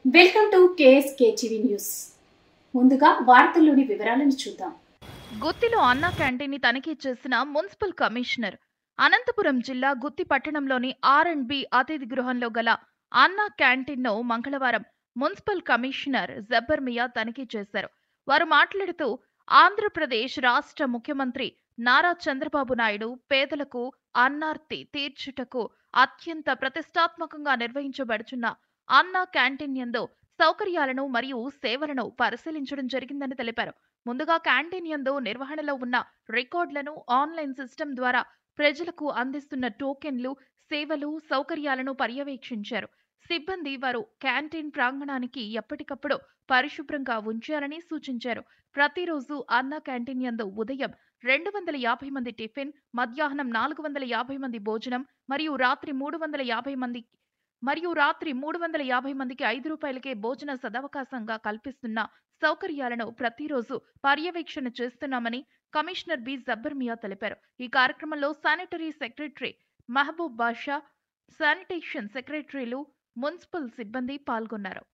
Welcome to KSK TV news. ముందుగా వార్తల్లోని వివరాలను చూద్దాం. గుత్తిలో అన్నా క్యాంటీన్ ని తనిఖీ చేసిన మున్సిపల్ కమిషనర్. అనంతపురం జిల్లా గుత్తి పట్టణంలోని ఆర్&బి అతిథి గృహంలో గల అన్నా క్యాంటీన్ ను మంగళవారం మున్సిపల్ కమిషనర్ జబ్బర్ మియా తనిఖీ చేశారు. వారు మాట్లాడుతూ ఆంధ్రప్రదేశ్ రాష్ట్ర ముఖ్యమంత్రి నారా చంద్రబాబు నాయుడు పేదలకు అన్నార్తి తీర్చుటకు అత్యంత ప్రతిష్టాత్మకంగా నిర్వహించబడుచున్న అన్నా క్యాంటీన్ యందు సౌకర్యాలను మరియు సేవలను పరిశీలించడం జరిగిందని తెలిపారు. ముందుగా క్యాంటీన్ యందు నిర్వహణలో ఉన్న రికార్డులను ఆన్లైన్ సిస్టమ్ ద్వారా ప్రజలకు అందిస్తున్న టోకెన్లు, సేవలు, సౌకర్యాలను పర్యవేక్షించారు. సిబ్బంది వారు క్యాంటీన్ ప్రాంగణానికి ఎప్పటికప్పుడు పరిశుభ్రంగా ఉంచాలని సూచించారు. ప్రతిరోజు అన్నా క్యాంటీన్ యందు ఉదయం 250 మంది టిఫిన్, మధ్యాహ్నం 450 మంది భోజనం మరియు రాత్రి 350 మందికి ₹5కే భోజన సదవకాశంగా కల్పిస్తున్న సౌకర్యాలను ప్రతిరోజు పర్యవేక్షణ చేస్తున్నామని కమిషనర్ బి జబ్బర్ మియా తెలిపారు. ఈ కార్యక్రమంలో శానిటరీ సెక్రటరీ మహబూబ్ బాషా, శానిటేషన్ సెక్రటరీలు, మున్సిపల్ సిబ్బంది పాల్గొన్నారు.